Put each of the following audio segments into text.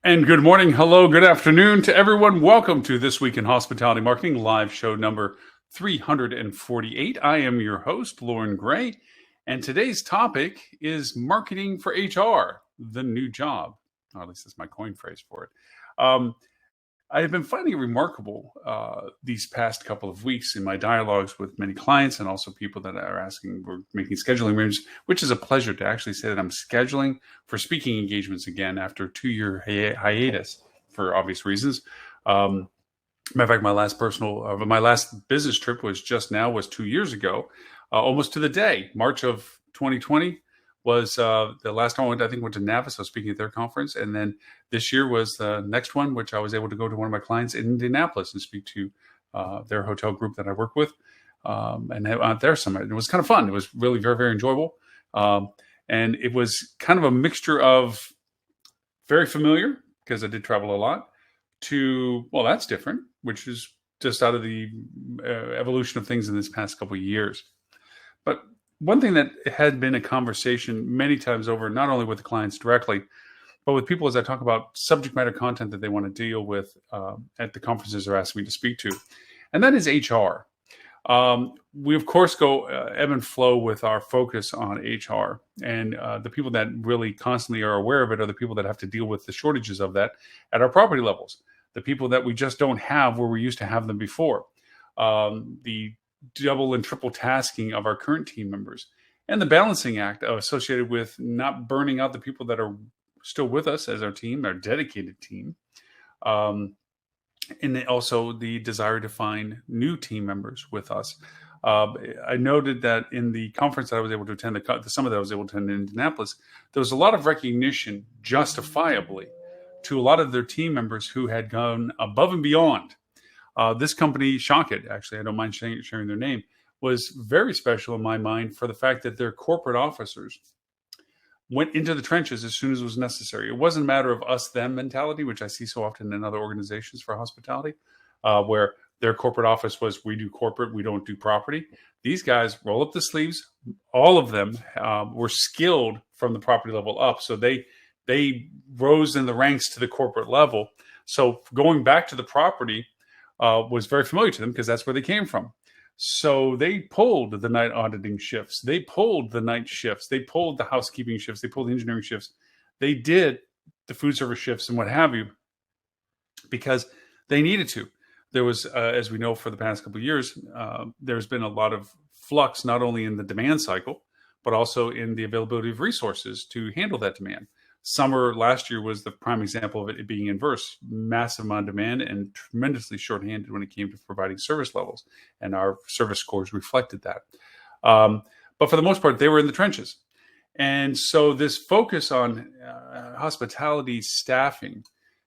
And good morning, hello, good afternoon to everyone. Welcome to This Week in Hospitality Marketing live show number 348. I am your host, Loren Gray, and today's topic is marketing for HR, the new job. Or at least that's my coin phrase for it. I have been finding it remarkable these past couple of weeks in my dialogues with many clients and also people that are asking, we're making scheduling arrangements, which is a pleasure to actually say that I'm scheduling for speaking engagements again after a 2-year hiatus for obvious reasons. Matter of fact, my last business trip was 2 years ago, almost to the day. March of 2020 was the last time I went to Navas. I was speaking at their conference. And then this year was the next one, which I was able to go to one of my clients in Indianapolis and speak to their hotel group that I work with and at their summit. It was kind of fun. It was really very, very enjoyable. And it was kind of a mixture of very familiar, because I did travel a lot, to, well, that's different, which is just out of the evolution of things in this past couple of years. But one thing that had been a conversation many times over, not only with the clients directly, but with people as I talk about subject matter content that they want to deal with at the conferences they're asking me to speak to, and that is HR. We, of course, go ebb and flow with our focus on HR, and the people that really constantly are aware of it are the people that have to deal with the shortages of that at our property levels, the people that we just don't have where we used to have them before, the double and triple tasking of our current team members, and the balancing act associated with not burning out the people that are still with us as our team, our dedicated team, and also the desire to find new team members with us. I noted that in the conference that I was able to attend, the summit that I was able to attend in Indianapolis, there was a lot of recognition, justifiably, to a lot of their team members who had gone above and beyond. This company, Shockit, actually, I don't mind sharing their name, was very special in my mind for the fact that their corporate officers went into the trenches as soon as it was necessary. It wasn't a matter of us-them mentality, which I see so often in other organizations for hospitality, where their corporate office was, we do corporate, we don't do property. These guys roll up the sleeves. All of them were skilled from the property level up, so they rose in the ranks to the corporate level. So going back to the property was very familiar to them because that's where they came from. So they pulled the night auditing shifts. They pulled the night shifts. They pulled the housekeeping shifts. They pulled the engineering shifts. They did the food service shifts and what have you because they needed to. There was, as we know, for the past couple of years, there's been a lot of flux, not only in the demand cycle, but also in the availability of resources to handle that demand. Summer last year was the prime example of it being inverse, massive amount of demand and tremendously shorthanded when it came to providing service levels. And our service scores reflected that. But for the most part, they were in the trenches. And so this focus on hospitality staffing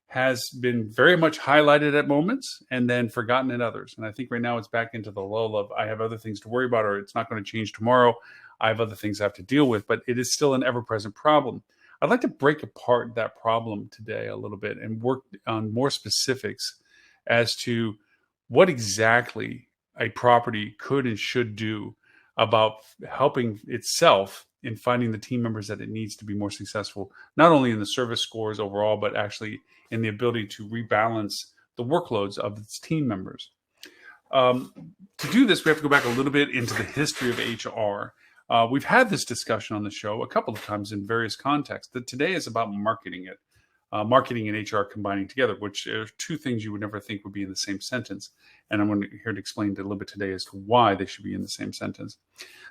has been very much highlighted at moments and then forgotten at others. And I think right now it's back into the lull of, I have other things to worry about, or it's not going to change tomorrow. I have other things I have to deal with, but it is still an ever-present problem. I'd like to break apart that problem today a little bit and work on more specifics as to what exactly a property could and should do about helping itself in finding the team members that it needs to be more successful, not only in the service scores overall, but actually in the ability to rebalance the workloads of its team members. To do this, we have to go back a little bit into the history of HR. We've had this discussion on the show a couple of times in various contexts, that today is about marketing it, marketing and HR combining together, which are two things you would never think would be in the same sentence. And I'm here to explain a little bit today as to why they should be in the same sentence.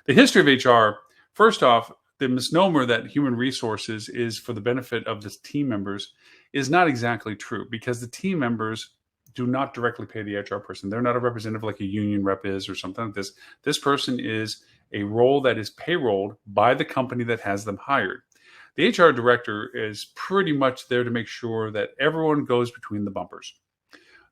The history of HR, first off, the misnomer that human resources is for the benefit of the team members is not exactly true, because the team members do not directly pay the HR person. They're not a representative like a union rep is or something like this. This person is a role that is payrolled by the company that has them hired. The HR director is pretty much there to make sure that everyone goes between the bumpers.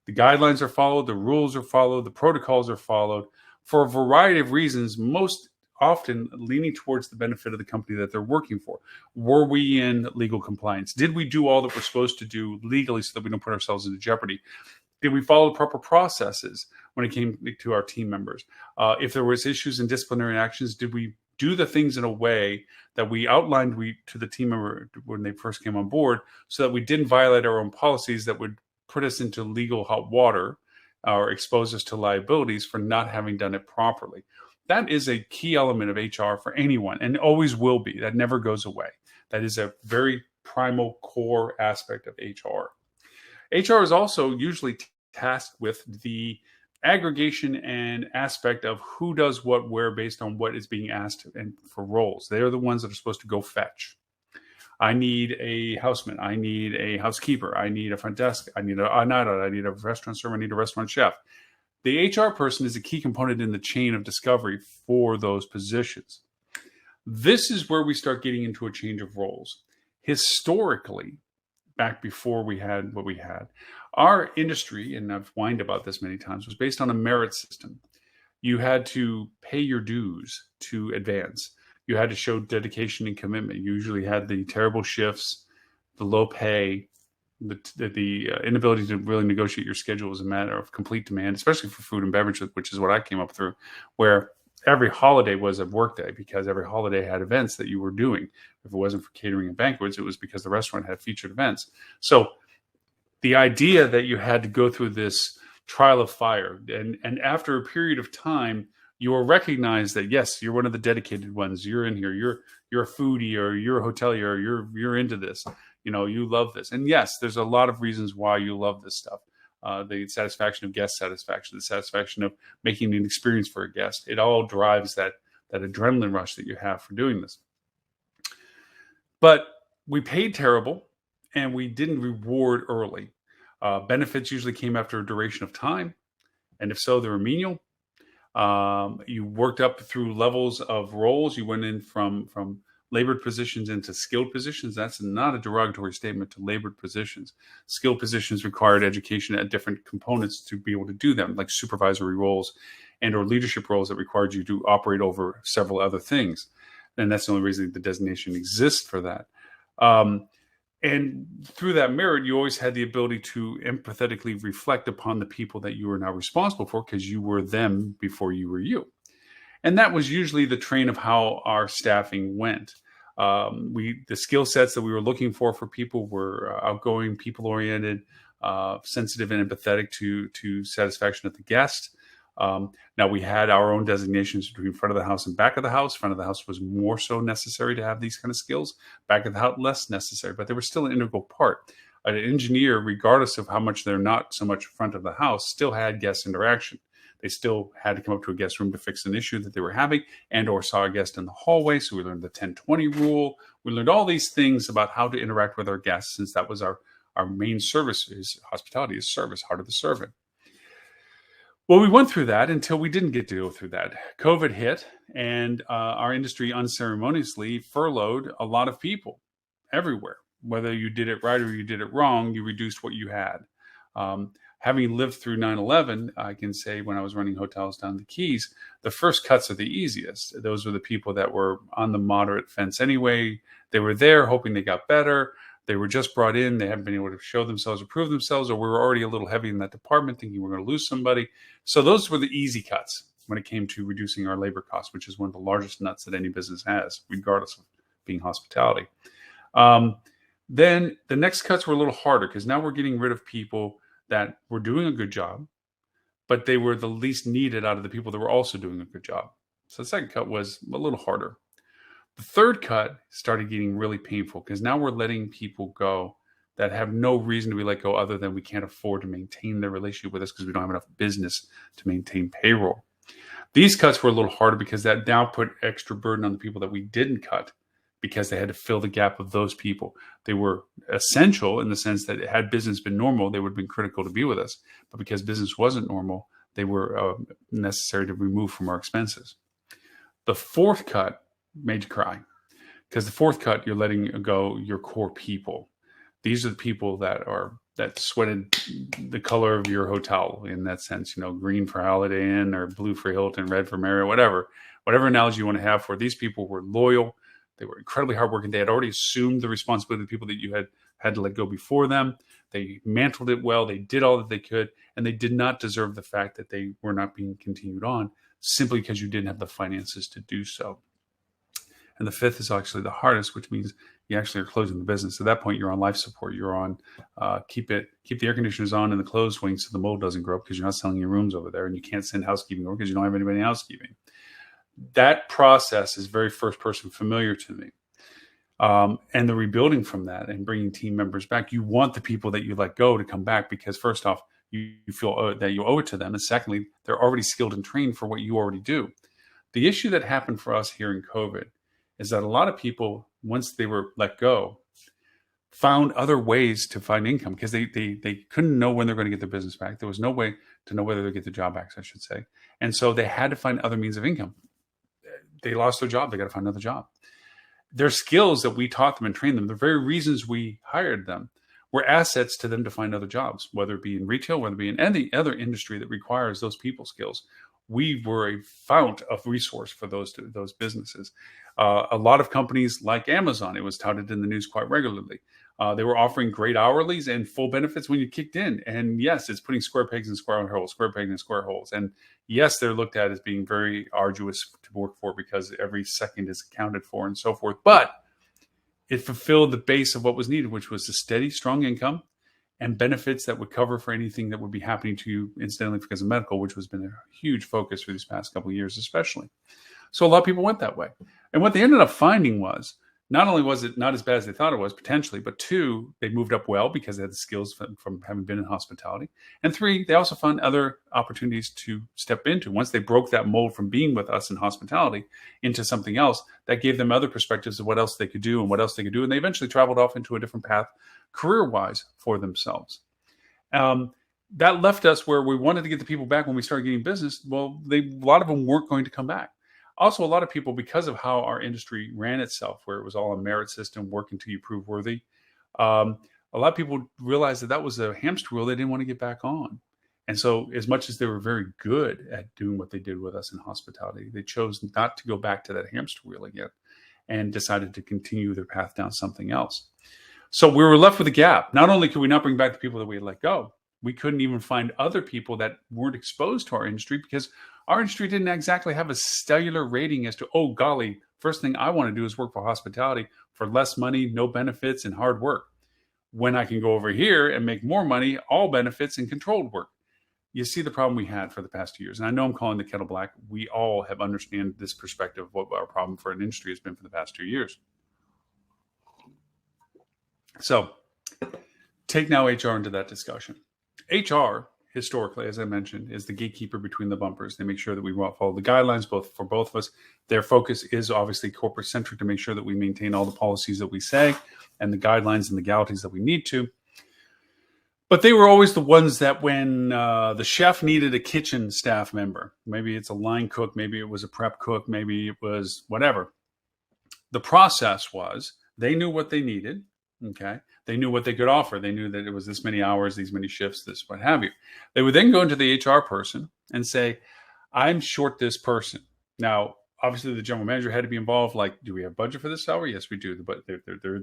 The guidelines are followed, the rules are followed, the protocols are followed for a variety of reasons, most often leaning towards the benefit of the company that they're working for. Were we in legal compliance? Did we do all that we're supposed to do legally so that we don't put ourselves into jeopardy? Did we follow the proper processes when it came to our team members? If there was issues in disciplinary actions, did we do the things in a way that we outlined to the team member when they first came on board, so that we didn't violate our own policies that would put us into legal hot water or expose us to liabilities for not having done it properly. That is a key element of HR for anyone, and always will be. That never goes away. That is a very primal core aspect of HR. HR is also usually tasked with the aggregation and aspect of who does what where based on what is being asked and for roles. They are the ones that are supposed to go fetch. I need a houseman. I need a housekeeper. I need a front desk. I need a night out. I need a restaurant server. I need a restaurant chef. The HR person is a key component in the chain of discovery for those positions. This is where we start getting into a change of roles. Historically, back before we had what we had, our industry, and I've whined about this many times, was based on a merit system. You had to pay your dues to advance. You had to show dedication and commitment. You usually had the terrible shifts, the low pay, the inability to really negotiate your schedule as a matter of complete demand, especially for food and beverage, which is what I came up through, where every holiday was a work day because every holiday had events that you were doing. If it wasn't for catering and banquets, it was because the restaurant had featured events. So the idea that you had to go through this trial of fire, and after a period of time, you will recognize that, yes, you're one of the dedicated ones. You're in here. You're a foodie, or you're a hotelier, or you're into this. You love this. And yes, there's a lot of reasons why you love this stuff. The satisfaction of guest satisfaction, the satisfaction of making an experience for a guest. It all drives that adrenaline rush that you have for doing this. But we paid terrible, and we didn't reward early. Benefits usually came after a duration of time. And if so, they were menial. You worked up through levels of roles. You went in from labored positions into skilled positions. That's not a derogatory statement to labored positions. Skilled positions required education at different components to be able to do them, like supervisory roles and or leadership roles that required you to operate over several other things. And that's the only reason the designation exists for that. And through that merit, you always had the ability to empathetically reflect upon the people that you were now responsible for, because you were them before you were you. And that was usually the train of how our staffing went. The skill sets that we were looking for people were outgoing, people-oriented, sensitive and empathetic to satisfaction of the guest. Now, we had our own designations between front of the house and back of the house. Front of the house was more so necessary to have these kind of skills. Back of the house, less necessary, but they were still an integral part. An engineer, regardless of how much they're not so much front of the house, still had guest interaction. They still had to come up to a guest room to fix an issue that they were having, and or saw a guest in the hallway. So we learned the 10-20 rule. We learned all these things about how to interact with our guests, since that was our main service. Is hospitality is service, heart of the servant. Well, we went through that until we didn't get to go through that. COVID hit, and our industry unceremoniously furloughed a lot of people everywhere. Whether you did it right or you did it wrong, you reduced what you had. Having lived through 9/11, I can say when I was running hotels down the Keys, the first cuts are the easiest. Those were the people that were on the moderate fence anyway. They were there hoping they got better. They were just brought in. They haven't been able to show themselves or prove themselves, or we were already a little heavy in that department thinking we're going to lose somebody. So those were the easy cuts when it came to reducing our labor costs, which is one of the largest nuts that any business has, regardless of being hospitality. Then the next cuts were a little harder, because now we're getting rid of people that were doing a good job, but they were the least needed out of the people that were also doing a good job. So the second cut was a little harder. The third cut started getting really painful, because now we're letting people go that have no reason to be let go other than we can't afford to maintain their relationship with us because we don't have enough business to maintain payroll. These cuts were a little harder because that now put extra burden on the people that we didn't cut, because they had to fill the gap of those people. They were essential in the sense that had business been normal, they would have been critical to be with us. But because business wasn't normal, they were necessary to remove from our expenses. The fourth cut made you cry, because the fourth cut, you're letting go your core people. These are the people that sweated the color of your hotel in that sense, green for Holiday Inn or blue for Hilton, red for Marriott, whatever analogy you want to have for it. These people were loyal. They were incredibly hardworking. They had already assumed the responsibility of the people that you had to let go before them. They mantled it well. They did all that they could, and they did not deserve the fact that they were not being continued on simply because you didn't have the finances to do so. And the fifth is actually the hardest, which means you actually are closing the business. At that point, you're on life support. You're on keep the air conditioners on in the closed wing so the mold doesn't grow up, because you're not selling your rooms over there, and you can't send housekeeping over because you don't have anybody in housekeeping. That process is very first person familiar to me. And the rebuilding from that and bringing team members back, you want the people that you let go to come back, because first off, you feel that you owe it to them. And secondly, they're already skilled and trained for what you already do. The issue that happened for us here in COVID is that a lot of people, once they were let go, found other ways to find income, because they couldn't know when they're going to get their business back. There was no way to know whether they get the job back, I should say. And so they had to find other means of income. They lost their job. They got to find another job. Their skills that we taught them and trained them, the very reasons we hired them, were assets to them to find other jobs, whether it be in retail, whether it be in any other industry that requires those people skills. We were a fount of resource for those businesses. A lot of companies like Amazon, it was touted in the news quite regularly. They were offering great hourlies and full benefits when you kicked in. And yes, it's putting square pegs in square holes, square pegs in square holes. And yes, they're looked at as being very arduous to work for, because every second is accounted for and so forth. But it fulfilled the base of what was needed, which was a steady, strong income and benefits that would cover for anything that would be happening to you incidentally because of medical, which has been a huge focus for these past couple of years, especially. So a lot of people went that way. And what they ended up finding was, not only was it not as bad as they thought it was potentially, but two, they moved up well because they had the skills from having been in hospitality. And three, they also found other opportunities to step into. Once they broke that mold from being with us in hospitality into something else, that gave them other perspectives of what else they could do and what else they could do. And they eventually traveled off into a different path career-wise for themselves. That left us where we wanted to get the people back when we started getting business. Well, a lot of them weren't going to come back. Also, a lot of people, because of how our industry ran itself, where it was all a merit system, work until you prove worthy, a lot of people realized that was a hamster wheel they didn't want to get back on. And so as much as they were very good at doing what they did with us in hospitality, they chose not to go back to that hamster wheel again and decided to continue their path down something else. So we were left with a gap. Not only could we not bring back the people that we had let go, we couldn't even find other people that weren't exposed to our industry, because our industry didn't exactly have a stellar rating as to, oh, golly, first thing I want to do is work for hospitality for less money, no benefits, and hard work, when I can go over here and make more money, all benefits, and controlled work. You see the problem we had for the past 2 years. And I know I'm calling the kettle black. We all have understand this perspective of what our problem for an industry has been for the past 2 years. So take now HR into that discussion. HR, historically, as I mentioned, is the gatekeeper between the bumpers. They make sure that we follow the guidelines for both of us. Their focus is obviously corporate centric to make sure that we maintain all the policies that we say and the guidelines and legalities that we need to. But they were always the ones that when the chef needed a kitchen staff member, maybe it's a line cook, maybe it was a prep cook, maybe it was whatever. The process was they knew what they needed. Okay. They knew what they could offer. They knew that it was this many hours, these many shifts, this, what have you. They would then go into the HR person and say, I'm short this person. Now, obviously the general manager had to be involved. Like, do we have budget for this salary? Yes, we do. But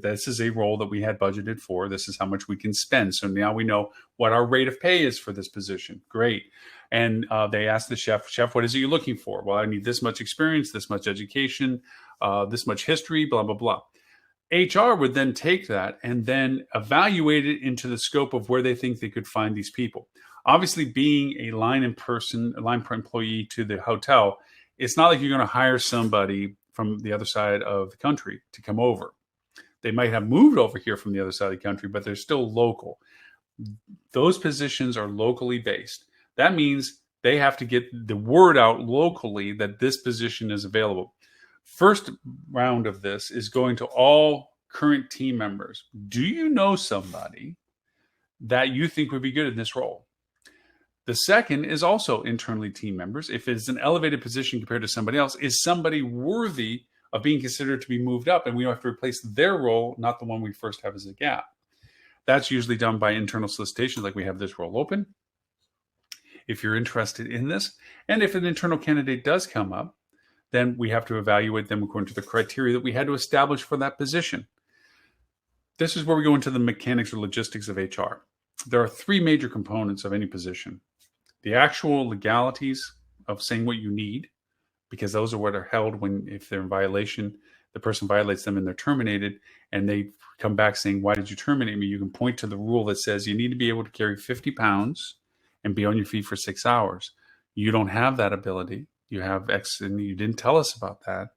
this is a role that we had budgeted for. This is how much we can spend. So now we know what our rate of pay is for this position. Great. And they asked the chef, what is it you're looking for? Well, I need this much experience, this much education, this much history, blah, blah, blah. HR would then take that and then evaluate it into the scope of where they think they could find these people. Obviously, being a line employee to the hotel, it's not like you're going to hire somebody from the other side of the country to come over. They might have moved over here from the other side of the country, but they're still local. Those positions are locally based. That means they have to get the word out locally that this position is available. First round of this is going to all current team members. Do you know somebody that you think would be good in this role? The second is also internally team members. If it's an elevated position compared to somebody else, is somebody worthy of being considered to be moved up? And we have to replace their role, not the one we first have as a gap. That's usually done by internal solicitation, like we have this role open. If you're interested in this, and if an internal candidate does come up, then we have to evaluate them according to the criteria that we had to establish for that position. This is where we go into the mechanics or logistics of HR. There are three major components of any position. The actual legalities of saying what you need, because those are what are held if they're in violation. the person violates them and they're terminated, and they come back saying, why did you terminate me? You can point to the rule that says you need to be able to carry 50 pounds and be on your feet for 6 hours. You don't have that ability. You have X, and you didn't tell us about that.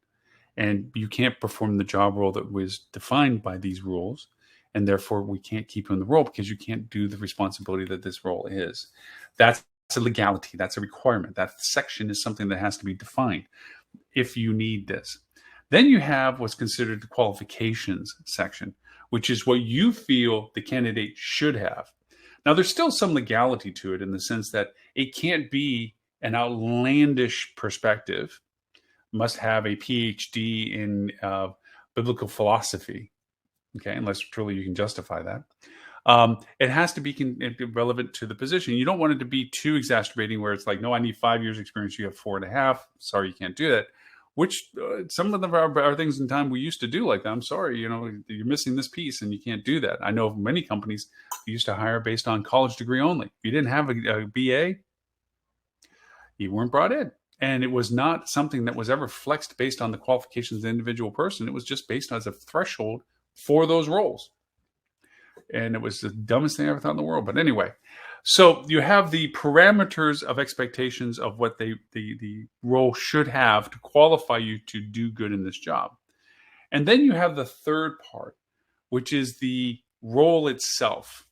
And you can't perform the job role that was defined by these rules. And therefore, we can't keep you in the role because you can't do the responsibility that this role is. That's a legality. That's a requirement. That section is something that has to be defined if you need this. Then you have what's considered the qualifications section, which is what you feel the candidate should have. Now, there's still some legality to it in the sense that it can't be an outlandish perspective, must have a PhD in biblical philosophy, okay, unless truly you can justify that. It has to be relevant to the position. You don't want it to be too exacerbating where it's like, no, I need 5 years experience. You have 4.5. Sorry, you can't do that. Which some of them are things in time we used to do like that. I'm sorry, you're missing this piece and you can't do that. I know many companies used to hire based on college degree only. If you didn't have a BA, you weren't brought in. And it was not something that was ever flexed based on the qualifications of the individual person. It was just based as a threshold for those roles. And it was the dumbest thing I ever thought in the world. But anyway, so you have the parameters of expectations of what the role should have to qualify you to do good in this job. And then you have the third part, which is the role itself.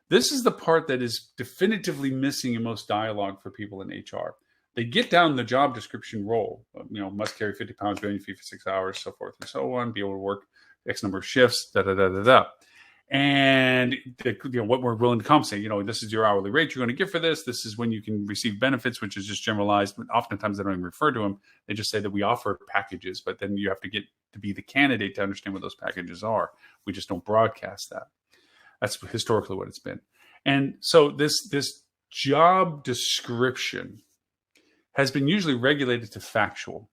This is the part that is definitively missing in most dialogue for people in HR. They get down the job description role, must carry 50 pounds, be on your feet for 6 hours, so forth and so on, be able to work X number of shifts, And what we're willing to compensate, this is your hourly rate you're going to get for this. This is when you can receive benefits, which is just generalized. But oftentimes they don't even refer to them. They just say that we offer packages, but then you have to get to be the candidate to understand what those packages are. We just don't broadcast that. That's historically what it's been. And so this job description has been usually regulated to factual.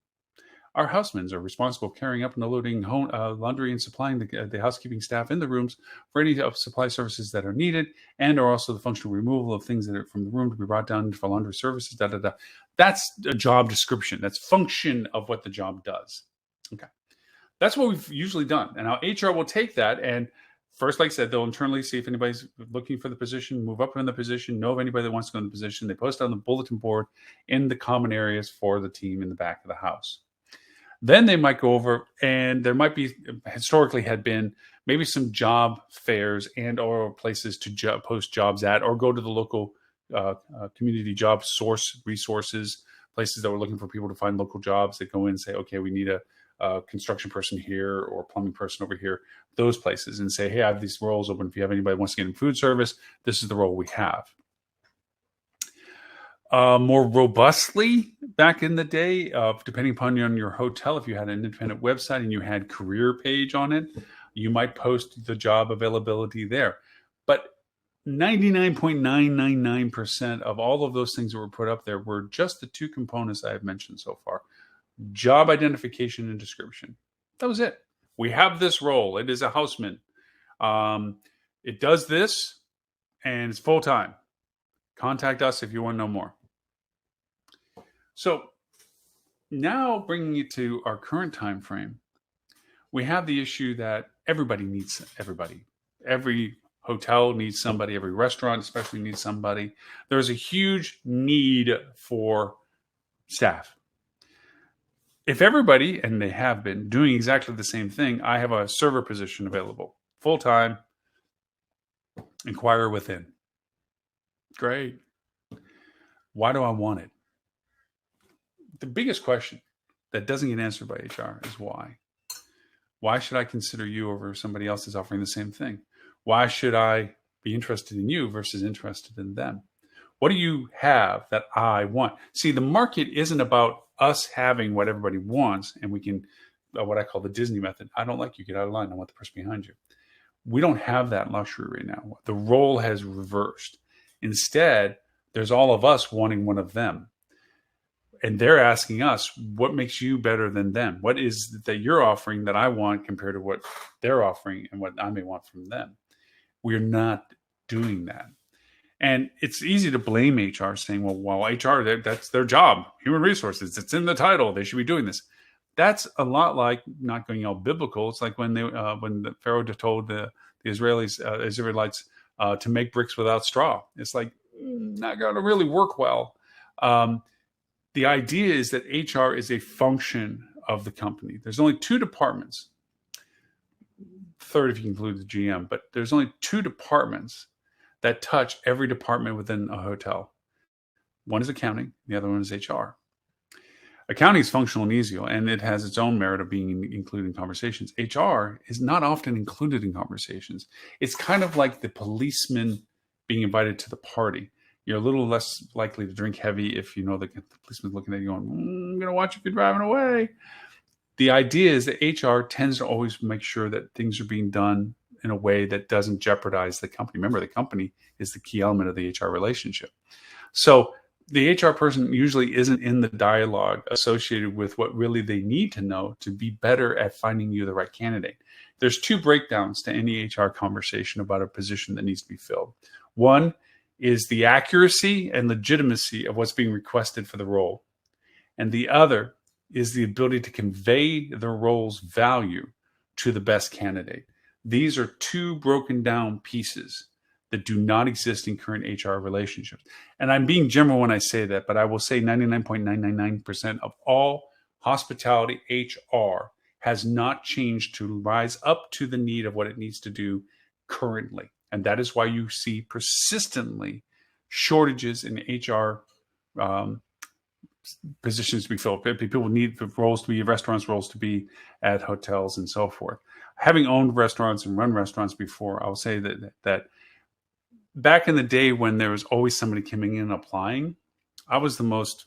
Our housemaids are responsible for carrying up and unloading laundry and supplying the housekeeping staff in the rooms for any supply services that are needed, and are also the functional removal of things that are from the room to be brought down for laundry services. That's a job description. That's function of what the job does. Okay, that's what we've usually done. And now HR will take that and first, like I said, they'll internally see if anybody's looking for the position, move up in the position, know of anybody that wants to go in the position. They post on the bulletin board in the common areas for the team in the back of the house. Then they might go over, and there might be, historically had been, maybe some job fairs and or places to post jobs at, or go to the local community job source resources, places that were looking for people to find local jobs that go in and say, okay, we need a construction person here or plumbing person over here, those places, and say, hey, I have these roles open. If you have anybody who wants to get in food service, this is the role we have. More robustly, back in the day, depending upon your hotel, if you had an independent website and you had career page on it, you might post the job availability there. But 99.999% of all of those things that were put up there were just the two components I have mentioned so far: job identification and description. That was it. We have this role. It is a houseman. It does this, and it's full-time. Contact us if you want to know more. So now bringing it to our current time frame, we have the issue that everybody needs everybody. Every hotel needs somebody. Every restaurant especially needs somebody. There's a huge need for staff. If everybody, and they have been, doing exactly the same thing, I have a server position available. Full-time. Inquire within. Great. Why do I want it? The biggest question that doesn't get answered by HR is why. Why should I consider you over somebody else that's offering the same thing? Why should I be interested in you versus interested in them? What do you have that I want? See, the market isn't about us having what everybody wants, and we can, what I call the Disney method. I don't like you, get out of line. I want the person behind you. We don't have that luxury right now. The role has reversed. Instead, there's all of us wanting one of them. And they're asking us, what makes you better than them? What is that you're offering that I want compared to what they're offering and what I may want from them? We're not doing that. And it's easy to blame HR, saying, well, HR, that's their job. Human resources, it's in the title. They should be doing this. That's a lot like, not going all biblical. It's like when the Pharaoh told the Israelites to make bricks without straw. It's like not going to really work well. Um, the idea is that HR is a function of the company. There's only two departments, third if you include the GM, but there's only two departments that touch every department within a hotel. One is accounting, the other one is HR. Accounting is functional and easy, and it has its own merit of being included in conversations. HR is not often included in conversations. It's kind of like the policeman being invited to the party. You're a little less likely to drink heavy if you know the policeman's looking at you going, I'm going to watch if you're driving away. The idea is that HR tends to always make sure that things are being done in a way that doesn't jeopardize the company. Remember, the company is the key element of the HR relationship. So the HR person usually isn't in the dialogue associated with what really they need to know to be better at finding you the right candidate. There's two breakdowns to any HR conversation about a position that needs to be filled. One is the accuracy and legitimacy of what's being requested for the role. And the other is the ability to convey the role's value to the best candidate. These are two broken down pieces that do not exist in current HR relationships. And I'm being general when I say that, but I will say 99.999% of all hospitality HR has not changed to rise up to the need of what it needs to do currently. And that is why you see persistently shortages in HR positions to be filled. People need roles to be restaurants, roles to be at hotels, and so forth. Having owned restaurants and run restaurants before, I will say that back in the day when there was always somebody coming in and applying, I was the most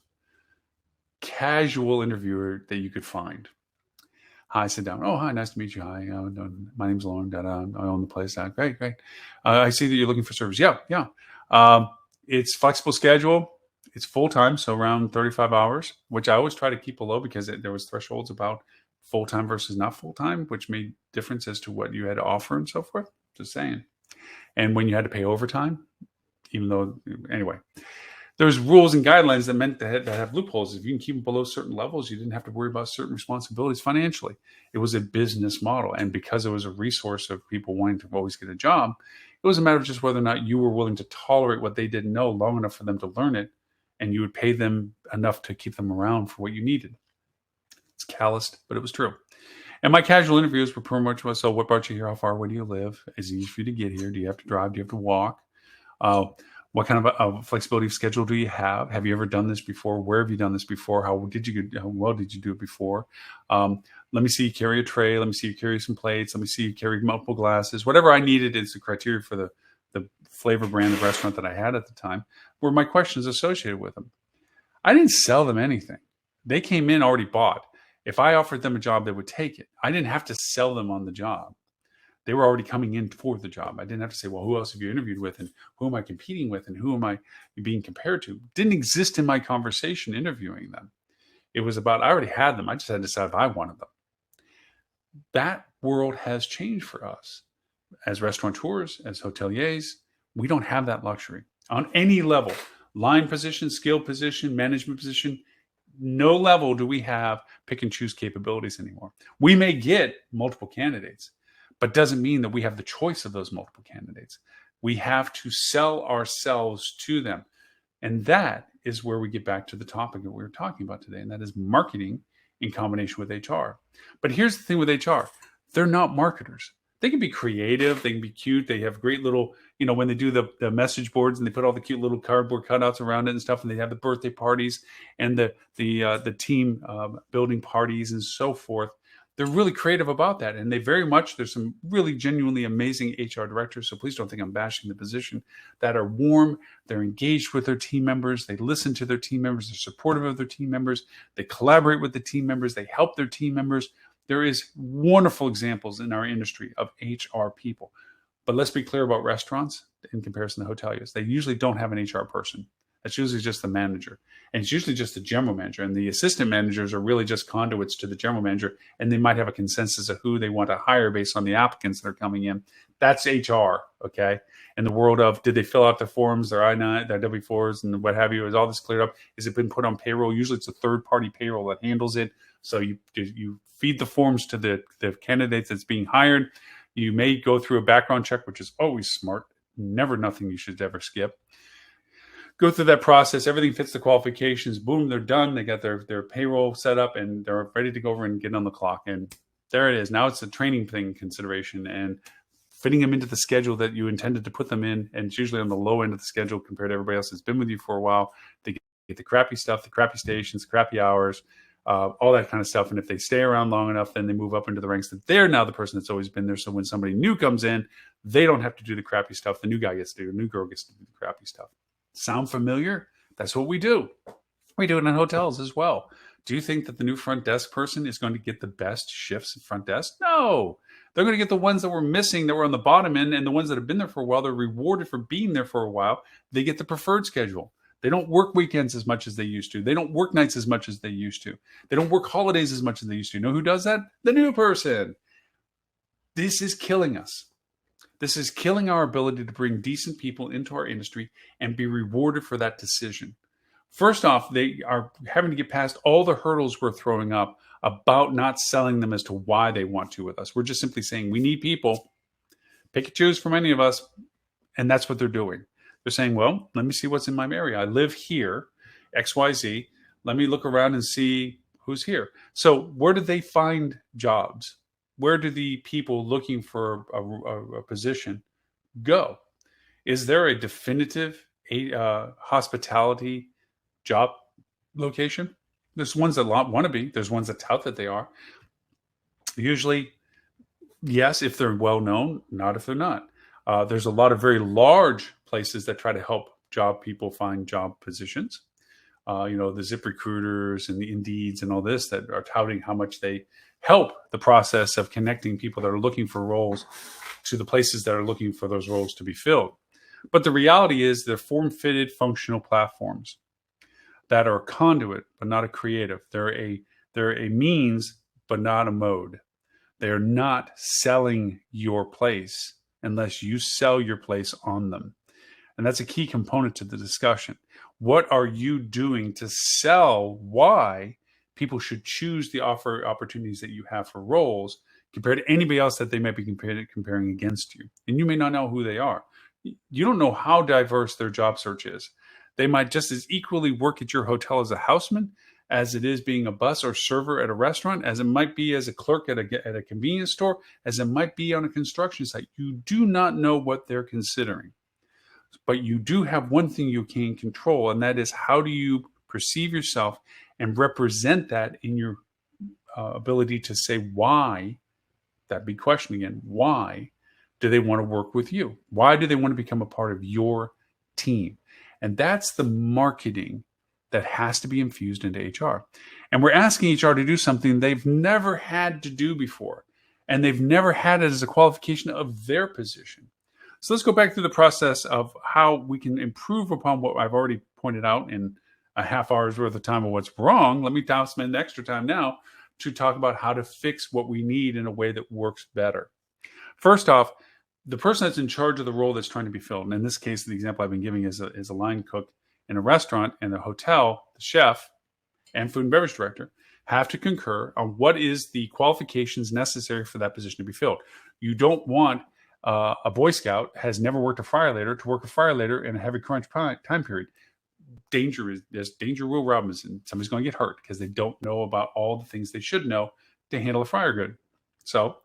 casual interviewer that you could find. Hi, sit down. Oh, hi, nice to meet you. Hi, my name's Loren. I own the place. Great. I see that you're looking for service. Yeah. It's flexible schedule. It's full-time, so around 35 hours, which I always try to keep below because there was thresholds about full-time versus not full-time, which made difference as to what you had to offer and so forth. Just saying. And when you had to pay overtime, even though, anyway, there's rules and guidelines that meant that have loopholes. If you can keep them below certain levels, you didn't have to worry about certain responsibilities financially. It was a business model. And because it was a resource of people wanting to always get a job, it was a matter of just whether or not you were willing to tolerate what they didn't know long enough for them to learn it, and you would pay them enough to keep them around for what you needed. It's calloused, but it was true. And my casual interviews were pretty much, so what brought you here? How far away do you live? Is it easy for you to get here? Do you have to drive? Do you have to walk? What kind of a flexibility of schedule do you have? Have you ever done this before? Where have you done this before? How well did you do it before? Let me see you carry a tray. Let me see you carry some plates. Let me see you carry multiple glasses. Whatever I needed is the criteria for the flavor brand of restaurant that I had at the time were my questions associated with them. I didn't sell them anything. They came in already bought. If I offered them a job, they would take it. I didn't have to sell them on the job. They were already coming in for the job. I didn't have to say, well, who else have you interviewed with, and who am I competing with, and who am I being compared to? Didn't exist in my conversation interviewing them. It was about, I already had them. I just had to decide if I wanted them. That world has changed for us. As restaurateurs, as hoteliers, we don't have that luxury. On any level, line position, skill position, management position, no level do we have pick and choose capabilities anymore. We may get multiple candidates, but doesn't mean that we have the choice of those multiple candidates. We have to sell ourselves to them. And that is where we get back to the topic that we were talking about today, and that is marketing in combination with HR. But here's the thing with HR. They're not marketers. They can be creative. They can be cute. They have great little, when they do the message boards and they put all the cute little cardboard cutouts around it and stuff, and they have the birthday parties and the team building parties and so forth. They're really creative about that. And there's some really genuinely amazing HR directors. So please don't think I'm bashing the position, that are warm. They're engaged with their team members. They listen to their team members. They're supportive of their team members. They collaborate with the team members. They help their team members. There is wonderful examples in our industry of HR people. But let's be clear about restaurants in comparison to hoteliers. They usually don't have an HR person. That's usually just the manager. And it's usually just the general manager. And the assistant managers are really just conduits to the general manager. And they might have a consensus of who they want to hire based on the applicants that are coming in. That's HR, okay? In the world of, did they fill out their forms, their I-9, their W-4s, and what have you? Is all this cleared up? Is it been put on payroll? Usually it's a third-party payroll that handles it. So you feed the forms to the candidates that's being hired. You may go through a background check, which is always smart. Never nothing you should ever skip. Go through that process. Everything fits the qualifications. Boom, they're done. They got their payroll set up, and they're ready to go over and get on the clock. And there it is. Now it's a training thing consideration and fitting them into the schedule that you intended to put them in. And it's usually on the low end of the schedule compared to everybody else that's been with you for a while. They get the crappy stuff, the crappy stations, crappy hours, all that kind of stuff. And if they stay around long enough, then they move up into the ranks that they're now the person that's always been there. So when somebody new comes in, they don't have to do the crappy stuff. The new guy gets to do, the new girl gets to do the crappy stuff. Sound familiar? That's what we do. We do it in hotels as well. Do you think that the new front desk person is going to get the best shifts at front desk? No. They're going to get the ones that were missing, that were on the bottom end, and the ones that have been there for a while, they're rewarded for being there for a while. They get the preferred schedule. They don't work weekends as much as they used to. They don't work nights as much as they used to. They don't work holidays as much as they used to. You know who does that? The new person. This is killing us. This is killing our ability to bring decent people into our industry and be rewarded for that decision. First off, they are having to get past all the hurdles we're throwing up about not selling them as to why they want to with us. We're just simply saying, we need people. Pick and choose from any of us. And that's what they're doing. They're saying, well, let me see what's in my area. I live here, XYZ. Let me look around and see who's here. So where do they find jobs? Where do the people looking for a position go? Is there a definitive hospitality job location? There's ones that want to be. There's ones that tout that they are. Usually, yes, if they're well known, not if they're not. There's a lot of very large places that try to help job people find job positions. The ZipRecruiters and the Indeeds and all this that are touting how much they help the process of connecting people that are looking for roles to the places that are looking for those roles to be filled. But the reality is they're form-fitted functional platforms that are a conduit, but not a creative. They're a means, but not a mode. They're not selling your place unless you sell your place on them. And that's a key component to the discussion. What are you doing to sell why people should choose the opportunities that you have for roles compared to anybody else that they might be comparing against you? And you may not know who they are. You don't know how diverse their job search is. They might just as equally work at your hotel as a houseman, as it is being a bus or server at a restaurant, as it might be as a clerk at a convenience store, as it might be on a construction site. You do not know what they're considering. But you do have one thing you can control, and that is how do you perceive yourself and represent that in your ability to say why, that big question again, why do they want to work with you? Why do they want to become a part of your team? And that's the marketing that has to be infused into HR. And we're asking HR to do something they've never had to do before. And they've never had it as a qualification of their position. So let's go back through the process of how we can improve upon what I've already pointed out in a half hour's worth of time of what's wrong. Let me spend extra time now to talk about how to fix what we need in a way that works better. First off, the person that's in charge of the role that's trying to be filled, and in this case, the example I've been giving is a line cook in a restaurant and a hotel, the chef and food and beverage director have to concur on what is the qualifications necessary for that position to be filled. You don't want a Boy Scout has never worked a fire later to work a fire later in a heavy crunch time period. There's danger, Will Robinson. Somebody's going to get hurt because they don't know about all the things they should know to handle a fire good. So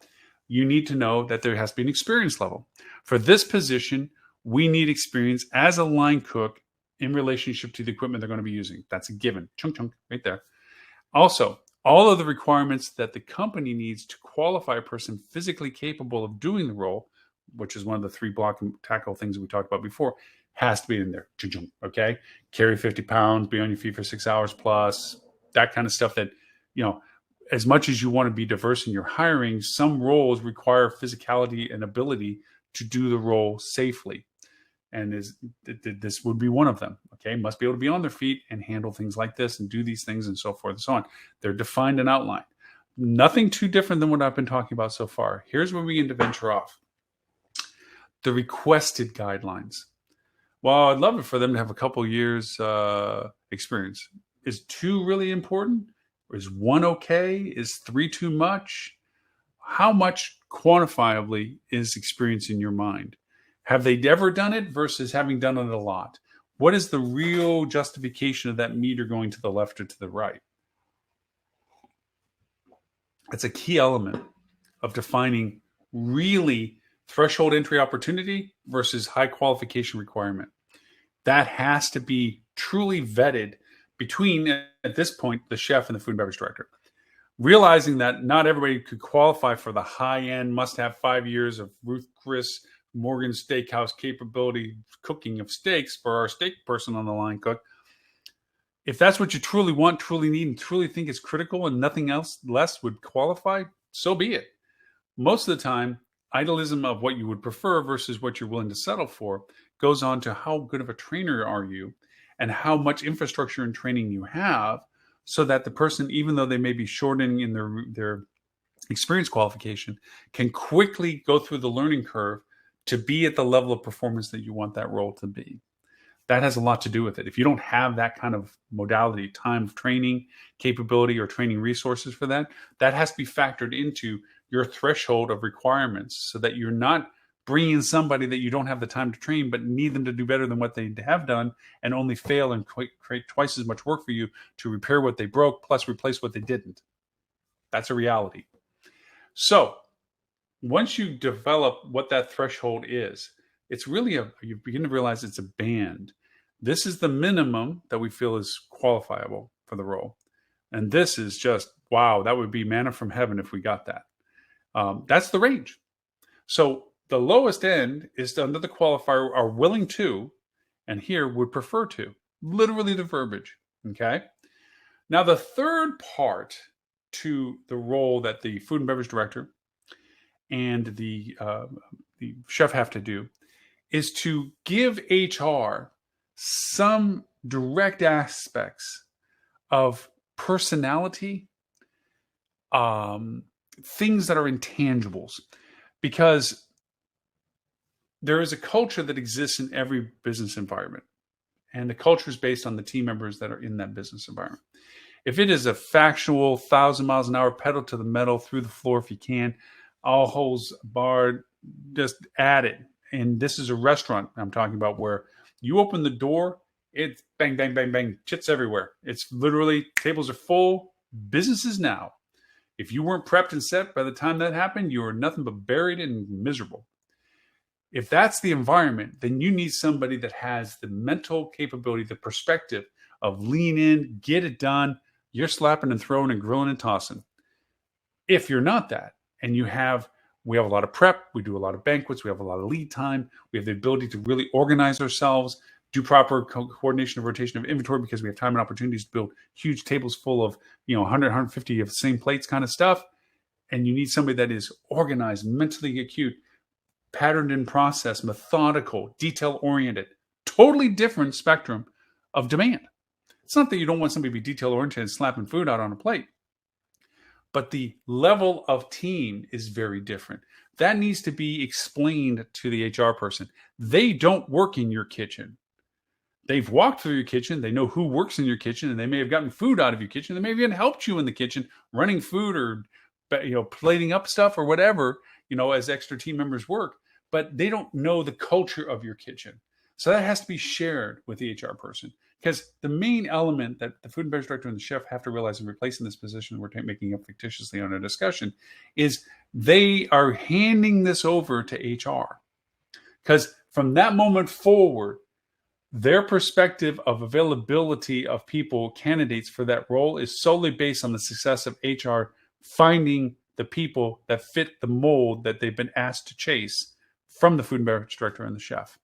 you need to know that there has to be an experience level. For this position, we need experience as a line cook in relationship to the equipment they're going to be using. That's a given. Chunk, right there. Also, all of the requirements that the company needs to qualify a person physically capable of doing the role, which is one of the 3 block and tackle things that we talked about before, has to be in there. Okay? Carry 50 pounds, be on your feet for 6 hours plus, that kind of stuff that, as much as you want to be diverse in your hiring, some roles require physicality and ability to do the role safely. And this would be one of them. Okay, must be able to be on their feet and handle things like this and do these things and so forth and so on. They're defined and outlined. Nothing too different than what I've been talking about so far. Here's where we begin to venture off. the requested guidelines. Well, I'd love it for them to have a couple years experience. Is 2 really important? Or is 1 okay? Is 3 too much? How much quantifiably is experience in your mind? Have they ever done it versus having done it a lot? What is the real justification of that meter going to the left or to the right? That's a key element of defining really threshold entry opportunity versus high qualification requirement. That has to be truly vetted between, at this point, the chef and the food and beverage director. Realizing that not everybody could qualify for the high-end, must have 5 years of Ruth Chris Morgan Steakhouse capability cooking of steaks for our steak person on the line cook. If that's what you truly want, truly need, and truly think is critical and nothing else less would qualify, so be it. Most of the time, idealism of what you would prefer versus what you're willing to settle for goes on to how good of a trainer are you and how much infrastructure and training you have, so that the person, even though they may be shortening in their experience qualification, can quickly go through the learning curve to be at the level of performance that you want that role to be. That has a lot to do with it. If you don't have that kind of modality, time of training, capability, or training resources for that, that has to be factored into your threshold of requirements so that you're not bringing in somebody that you don't have the time to train but need them to do better than what they have done and only fail and create twice as much work for you to repair what they broke plus replace what they didn't. That's a reality. So once you develop what that threshold is, it's really you begin to realize it's a band. This is the minimum that we feel is qualifiable for the role. And this is just, wow, that would be manna from heaven if we got that. That's the range. So the lowest end is under the qualifier are willing to, and here would prefer to. Literally the verbiage, okay? Now the third part to the role that the food and beverage director and the chef have to do is to give HR some direct aspects of personality, things that are intangibles, because there is a culture that exists in every business environment, and the culture is based on the team members that are in that business environment. If it is a factual 1,000 miles an hour, pedal to the metal, through the floor if you can, all holes barred, just add it. And this is a restaurant I'm talking about where you open the door, it's bang, bang, bang, bang, chits everywhere. It's literally tables are full, business is now. If you weren't prepped and set by the time that happened, you were nothing but buried and miserable. If that's the environment, then you need somebody that has the mental capability, the perspective of lean in, get it done. You're slapping and throwing and grilling and tossing. If you're not that, and we have a lot of prep, we do a lot of banquets, we have a lot of lead time, we have the ability to really organize ourselves, do proper coordination of rotation of inventory because we have time and opportunities to build huge tables full of 100, 150 of the same plates kind of stuff. And you need somebody that is organized, mentally acute, patterned in process, methodical, detail-oriented, totally different spectrum of demand. It's not that you don't want somebody to be detail-oriented and slapping food out on a plate, but the level of team is very different. That needs to be explained to the HR person. They don't work in your kitchen. They've walked through your kitchen. They know who works in your kitchen, and they may have gotten food out of your kitchen. They may have even helped you in the kitchen, running food or plating up stuff or whatever, as extra team members work. But they don't know the culture of your kitchen. So that has to be shared with the HR person. Because the main element that the food and beverage director and the chef have to realize in replacing this position we're making up fictitiously on our discussion is they are handing this over to HR. Because from that moment forward, their perspective of availability of people, candidates for that role is solely based on the success of HR finding the people that fit the mold that they've been asked to chase from the food and beverage director and the chef.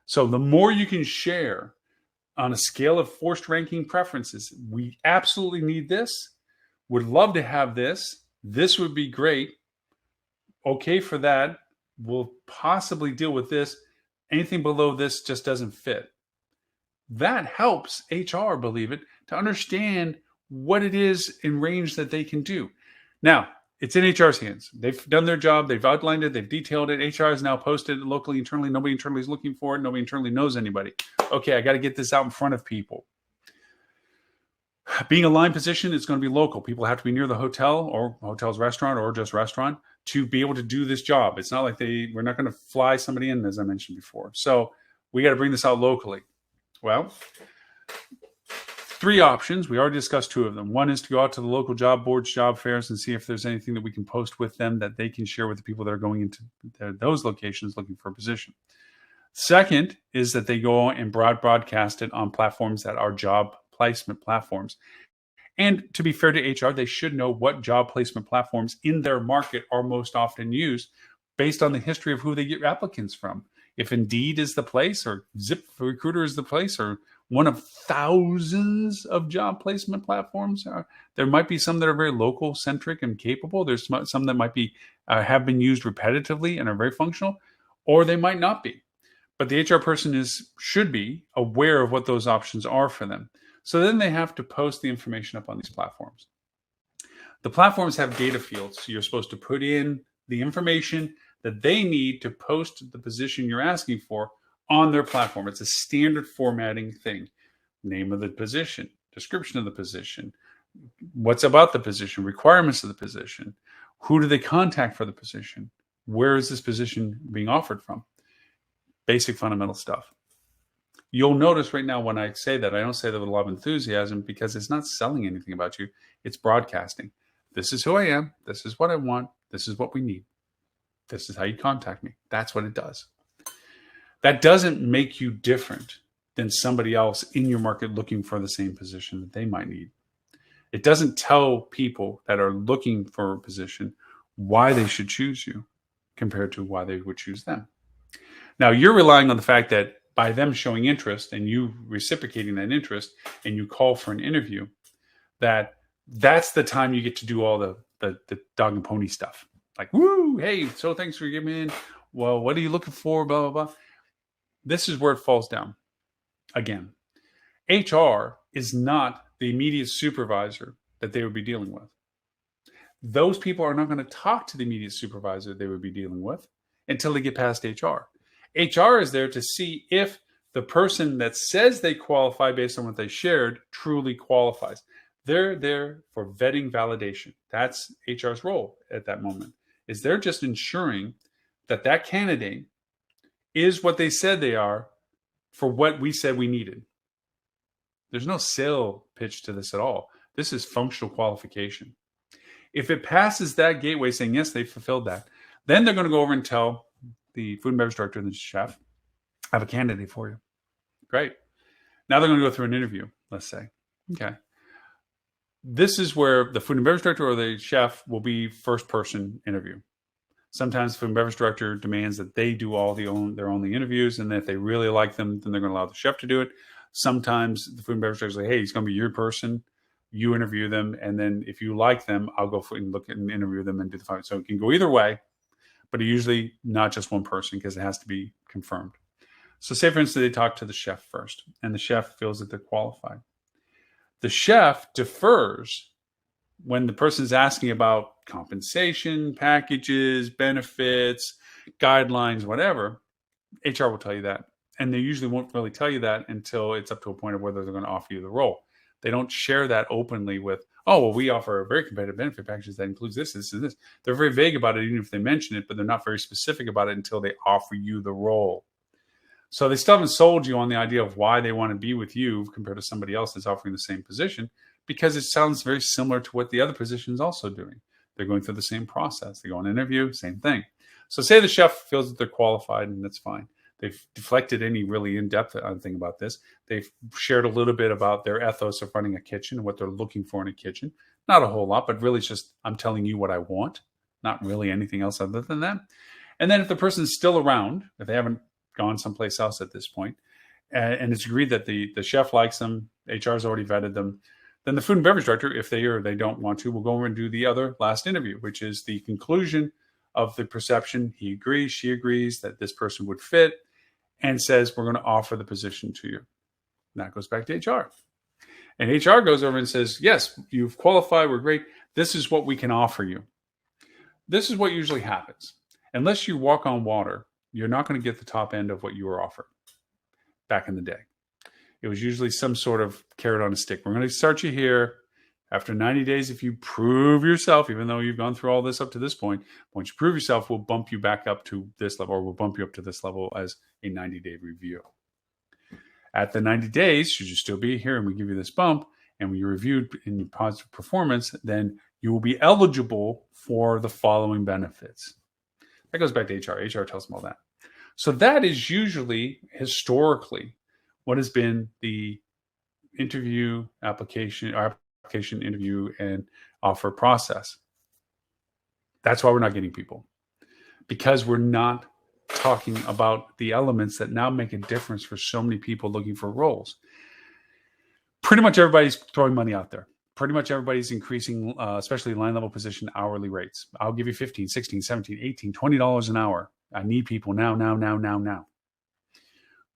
So the more you can share on a scale of forced ranking preferences, we absolutely need this, would love to have this, this would be great, okay for that, we'll possibly deal with this, anything below this just doesn't fit. That helps HR, believe it, to understand what it is in range that they can do. Now, it's in HR's hands. They've done their job. They've outlined it. They've detailed it. HR has now posted it locally, internally. Nobody internally is looking for it. Nobody internally knows anybody. Okay, I got to get this out in front of people. Being a line position, it's going to be local. People have to be near the hotel or hotel's restaurant or just restaurant to be able to do this job. It's not like we're not going to fly somebody in, as I mentioned before. So we got to bring this out locally. Well, 3 options. We already discussed 2 of them. One is to go out to the local job boards, job fairs, and see if there's anything that we can post with them that they can share with the people that are going into those locations looking for a position. Second is that they go and broadcast it on platforms that are job placement platforms. And to be fair to HR, they should know what job placement platforms in their market are most often used based on the history of who they get applicants from. If Indeed is the place, or ZipRecruiter is the place, or one of thousands of job placement platforms, there might be some that are very local centric and capable. There's some that might be have been used repetitively and are very functional, or they might not be. But the HR person should be aware of what those options are for them. So then they have to post the information up on these platforms. The platforms have data fields. So you're supposed to put in the information that they need to post the position you're asking for on their platform. It's a standard formatting thing. Name of the position, description of the position, what's about the position, requirements of the position, who do they contact for the position, where is this position being offered from? Basic fundamental stuff. You'll notice right now when I say that, I don't say that with a lot of enthusiasm because it's not selling anything about you. It's broadcasting. This is who I am. This is what I want. This is what we need. This is how you contact me. That's what it does. That doesn't make you different than somebody else in your market looking for the same position that they might need. It doesn't tell people that are looking for a position why they should choose you compared to why they would choose them. Now, you're relying on the fact that by them showing interest and you reciprocating that interest and you call for an interview, that's the time you get to do all the dog and pony stuff. Like, woo, hey, so thanks for giving me in. Well, what are you looking for? Blah, blah, blah. This is where it falls down. Again, HR is not the immediate supervisor that they would be dealing with. Those people are not going to talk to the immediate supervisor they would be dealing with until they get past HR. HR is there to see if the person that says they qualify based on what they shared truly qualifies. They're there for vetting validation. That's HR's role at that moment, is they're just ensuring that that candidate is what they said they are for what we said we needed. There's no sale pitch to this at all. This is functional qualification. If it passes that gateway saying, yes, they fulfilled that, then they're going to go over and tell the food and beverage director and the chef, I have a candidate for you. Great. Now they're going to go through an interview, let's say. Okay. This is where the food and beverage director or the chef will be first person interview. Sometimes the food and beverage director demands that they do all their own interviews, and that if they really like them, then they're going to allow the chef to do it. Sometimes the food and beverage director is like, hey, he's going to be your person. You interview them, and then if you like them, I'll go and look and interview them and do the final. So it can go either way, but usually not just one person because it has to be confirmed. So say, for instance, they talk to the chef first, and the chef feels that they're qualified. The chef defers when the person is asking about compensation, packages, benefits, guidelines, whatever. HR will tell you that. And they usually won't really tell you that until it's up to a point of whether they're going to offer you the role. They don't share that openly with, oh, well, we offer a very competitive benefit package that includes this, this, and this. They're very vague about it, even if they mention it, but they're not very specific about it until they offer you the role. So they still haven't sold you on the idea of why they want to be with you compared to somebody else that's offering the same position, because it sounds very similar to what the other position is also doing. They're going through the same process. They go on an interview, same thing. So say the chef feels that they're qualified, and that's fine. They've deflected any really in-depth thing about this. They've shared a little bit about their ethos of running a kitchen and what they're looking for in a kitchen. Not a whole lot, but really it's just, I'm telling you what I want. Not really anything else other than that. And then if the person's still around, if they haven't gone someplace else at this point, and it's agreed that the chef likes them, HR's already vetted them, then the food and beverage director, if they or they don't want to, will go over and do the other last interview, which is the conclusion of the perception. He agrees, she agrees that this person would fit, and says, we're going to offer the position to you. And that goes back to HR. And HR goes over and says, yes, you've qualified. We're great. This is what we can offer you. this is what usually happens. Unless you walk on water, you're not going to get the top end of what you were offered back in the day. It was usually some sort of carrot on a stick. We're going to start you here. After 90 days, if you prove yourself, even though you've gone through all this up to this point, once you prove yourself, we'll bump you back up to this level, or we'll bump you up to this level as a 90-day review. At the 90 days, should you still be here and we give you this bump, and when you're reviewed in your positive performance, then you will be eligible for the following benefits. That goes back to HR. HR tells them all that. So that is usually, historically, what has been the interview, application, interview, and offer process. That's why we're not getting people, because we're not talking about the elements that now make a difference for so many people looking for roles. Pretty much everybody's throwing money out there. Pretty much everybody's increasing, especially line level position, hourly rates. I'll give you $15, $16, $17, $18, $20 an hour. I need people now.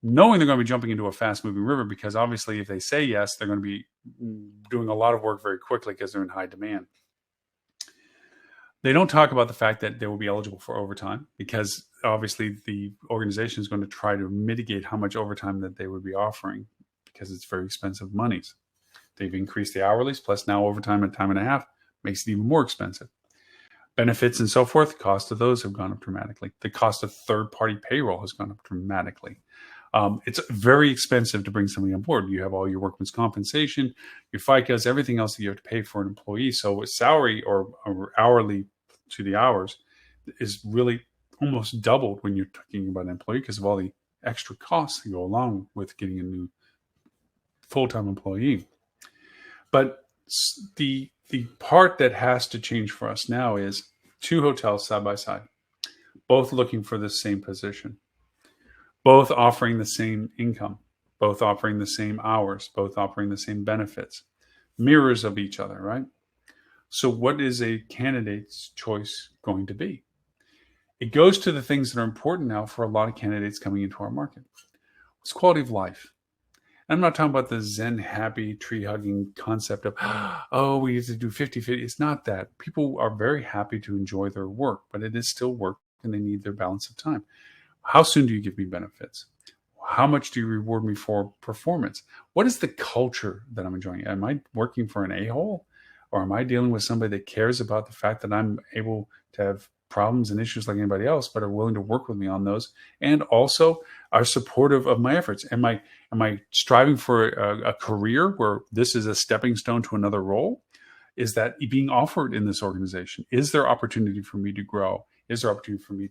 Knowing they're going to be jumping into a fast moving river, because obviously if they say yes, they're going to be doing a lot of work very quickly because they're in high demand. They don't talk about the fact that they will be eligible for overtime, because obviously the organization is going to try to mitigate how much overtime that they would be offering, because it's very expensive monies. They've increased the hourlies, plus now overtime at time and a half makes it even more expensive. Benefits and so forth, the cost of those have gone up dramatically. The cost of third-party payroll has gone up dramatically. It's very expensive to bring somebody on board. You have all your workman's compensation, your FICAs, everything else that you have to pay for an employee. So a salary or hourly to the hours is really almost doubled when you're talking about an employee, because of all the extra costs that go along with getting a new full-time employee. But the part that has to change for us now is two hotels side by side, both looking for the same position, both offering the same income, both offering the same hours, both offering the same benefits, mirrors of each other, right? So what is a candidate's choice going to be? It goes to the things that are important now for a lot of candidates coming into our market. It's quality of life. I'm not talking about the Zen, happy, tree-hugging concept of, oh, we have to do 50-50. It's not that. People are very happy to enjoy their work, but it is still work, and they need their balance of time. How soon do you give me benefits? How much do you reward me for performance? What is the culture that I'm enjoying? Am I working for an a-hole? Or am I dealing with somebody that cares about the fact that I'm able to have problems and issues like anybody else, but are willing to work with me on those, and also are supportive of my efforts? Am I striving for a career where this is a stepping stone to another role? Is that being offered in this organization? Is there opportunity for me to grow? Is there opportunity for me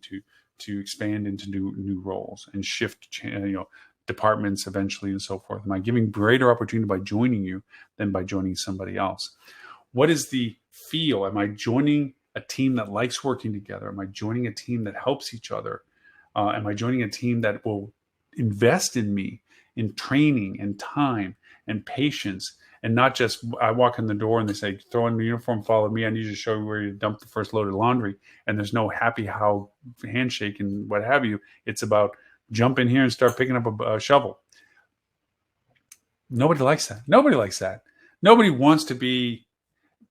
to expand into new roles and shift departments eventually and so forth? Am I giving greater opportunity by joining you than by joining somebody else? What is the feel? Am I joining a team that likes working together? Am I joining a team that helps each other? Am I joining a team that will invest in me in training and time and patience, and not just I walk in the door and they say, throw in the uniform, follow me. I need you to show you where you dump the first load of laundry. And there's no happy how handshake and what have you. It's about jump in here and start picking up a shovel. Nobody likes that. Nobody likes that. Nobody wants to be.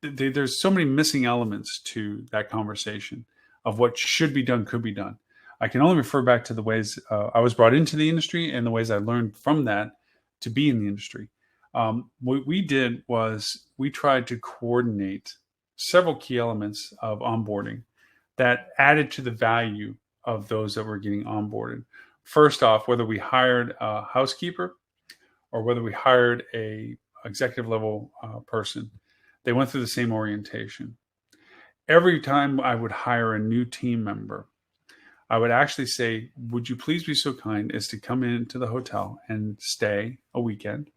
There's so many missing elements to that conversation of what should be done, could be done. I can only refer back to the ways I was brought into the industry and the ways I learned from that to be in the industry. What we did was we tried to coordinate several key elements of onboarding that added to the value of those that were getting onboarded. First off, whether we hired a housekeeper or whether we hired a executive level person, they went through the same orientation. Every time I would hire a new team member, I would actually say, would you please be so kind as to come into the hotel and stay a weekend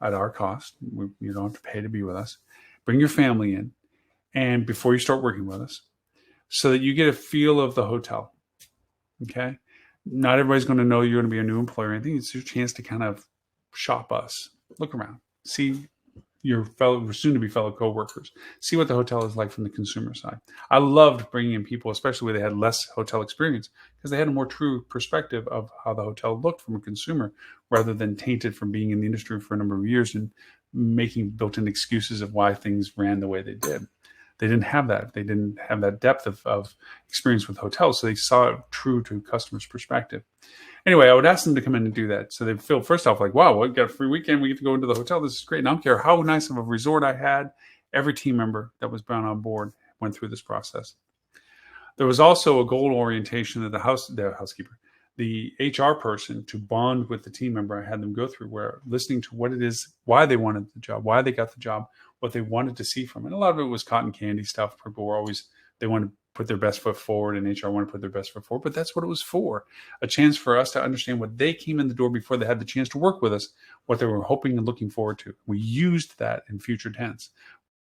at our cost? You don't have to pay to be with us. Bring your family in, and before you start working with us, so that you get a feel of the hotel. Okay? Not everybody's going to know you're going to be a new employer. I think it's your chance to kind of shop us, look around, see your soon-to-be fellow coworkers, see what the hotel is like from the consumer side. I loved bringing in people, especially where they had less hotel experience, because they had a more true perspective of how the hotel looked from a consumer, rather than tainted from being in the industry for a number of years and making built-in excuses of why things ran the way they did. They didn't have that. They didn't have that depth of experience with hotels. So they saw it true to customers' perspective. Anyway, I would ask them to come in and do that. So they'd feel first off like, wow, we got a free weekend. We get to go into the hotel. This is great. And I don't care how nice of a resort I had. Every team member that was brought on board went through this process. There was also a goal orientation that the housekeeper, the HR person, to bond with the team member. I had them go through where listening to what it is, why they wanted the job, why they got the job, what they wanted to see from it. And a lot of it was cotton candy stuff. People were always, they wanted to put their best foot forward, and HR wanted to put their best foot forward. But that's what it was for, a chance for us to understand what they came in the door before they had the chance to work with us, what they were hoping and looking forward to. We used that in future tense.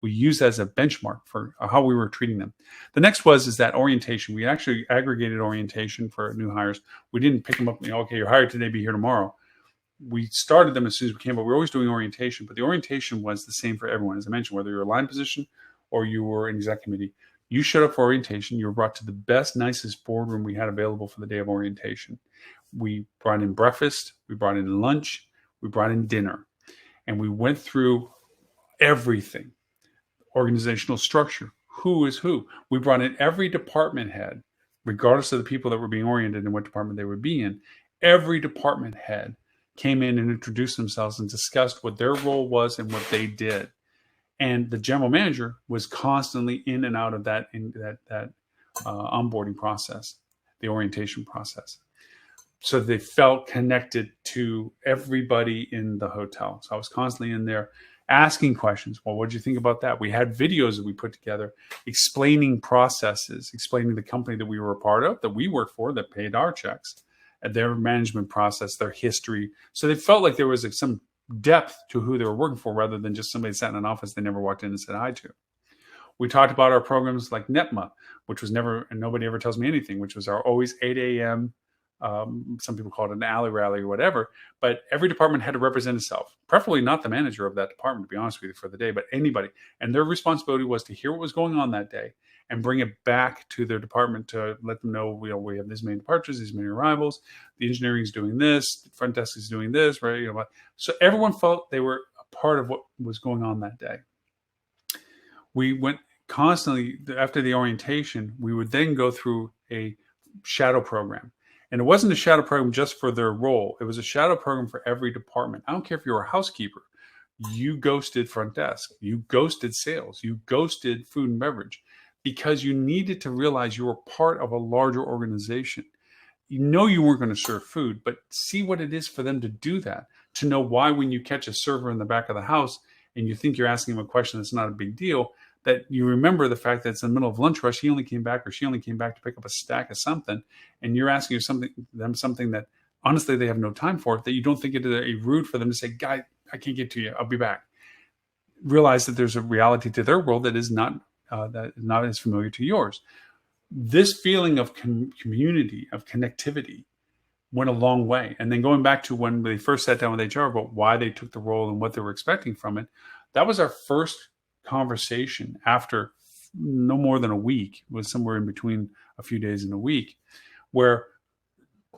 We used that as a benchmark for how we were treating them. The next is that orientation. We actually aggregated orientation for new hires. We didn't pick them up, okay, you're hired today, be here tomorrow. We started them as soon as we came, but we were always doing orientation. But the orientation was the same for everyone. As I mentioned, whether you're a line position or you were an exec committee, you showed up for orientation. You were brought to the best, nicest boardroom we had available for the day of orientation. We brought in breakfast. We brought in lunch. We brought in dinner. And we went through everything. Organizational structure. Who is who? We brought in every department head, regardless of the people that were being oriented and what department they would be in. Every department head came in and introduced themselves and discussed what their role was and what they did. And the general manager was constantly in and out of that onboarding process, the orientation process. So they felt connected to everybody in the hotel. So I was constantly in there asking questions. Well, what did you think about that? We had videos that we put together explaining processes, explaining the company that we were a part of, that we worked for, that paid our checks, and their management process, their history. So they felt like there was some depth to who they were working for rather than just somebody sat in an office they never walked in and said hi to. We talked about our programs like NETMA, which was never, and nobody ever tells me anything, which was our always 8 a.m. Some people call it an alley rally or whatever, but every department had to represent itself, preferably not the manager of that department, to be honest with you, for the day, but anybody. And their responsibility was to hear what was going on that day and bring it back to their department to let them know, we have this many departures, these many arrivals, the engineering is doing this, the front desk is doing this, right? So everyone felt they were a part of what was going on that day. We went constantly, after the orientation, we would then go through a shadow program. And it wasn't a shadow program just for their role. It was a shadow program for every department. I don't care if you were a housekeeper. You ghosted front desk. You ghosted sales. You ghosted food and beverage because you needed to realize you were part of a larger organization. You know you weren't going to serve food, but see what it is for them to do that, to know why when you catch a server in the back of the house and you think you're asking him a question that's not a big deal, that you remember the fact that it's in the middle of lunch rush, he only came back or she only came back to pick up a stack of something, and you're asking something that honestly they have no time for, that you don't think it is rude for them to say, guy, I can't get to you, I'll be back. Realize that there's a reality to their world that is not as familiar to yours. This feeling of community, of connectivity, went a long way. And then going back to when they first sat down with HR about why they took the role and what they were expecting from it, that was our first conversation after no more than a week. It was somewhere in between a few days and a week, where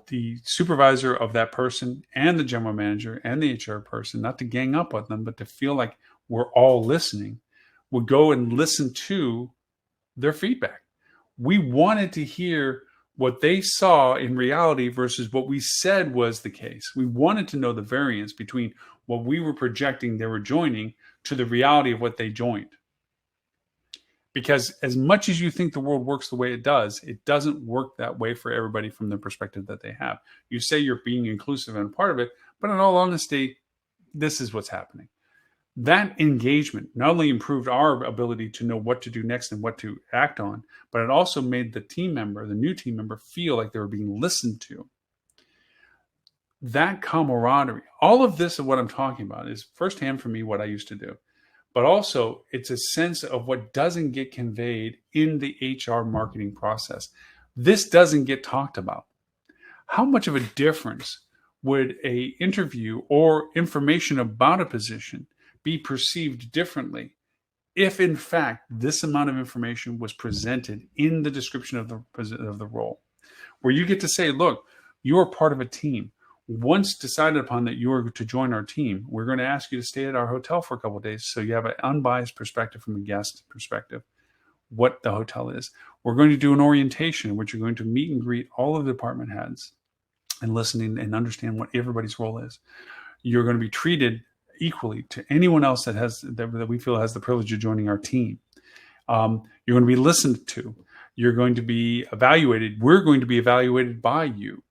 the supervisor of that person and the general manager and the HR person, not to gang up on them, but to feel like we're all listening, would go and listen to their feedback. We wanted to hear what they saw in reality versus what we said was the case. We wanted to know the variance between what we were projecting they were joining to the reality of what they joined. Because as much as you think the world works the way it doesn't work that way for everybody from the perspective that they have. You say you're being inclusive and part of it, but in all honesty, this is what's happening. That engagement not only improved our ability to know what to do next and what to act on, but it also made the new team member, feel like they were being listened to. That camaraderie, all of this of what I'm talking about is firsthand for me what I used to do. But also it's a sense of what doesn't get conveyed in the HR marketing process. This doesn't get talked about. How much of a difference would an interview or information about a position be perceived differently if, in fact, this amount of information was presented in the description of the role, where you get to say, look, you're part of a team. Once decided upon that you are to join our team, we're going to ask you to stay at our hotel for a couple of days so you have an unbiased perspective from a guest perspective. what the hotel is. We're going to do an orientation in which you're going to meet and greet all of the department heads and listening and understand what everybody's role is. You're going to be treated equally to anyone else that we feel has the privilege of joining our team. You're going to be listened to. You're going to be evaluated. We're going to be evaluated by you.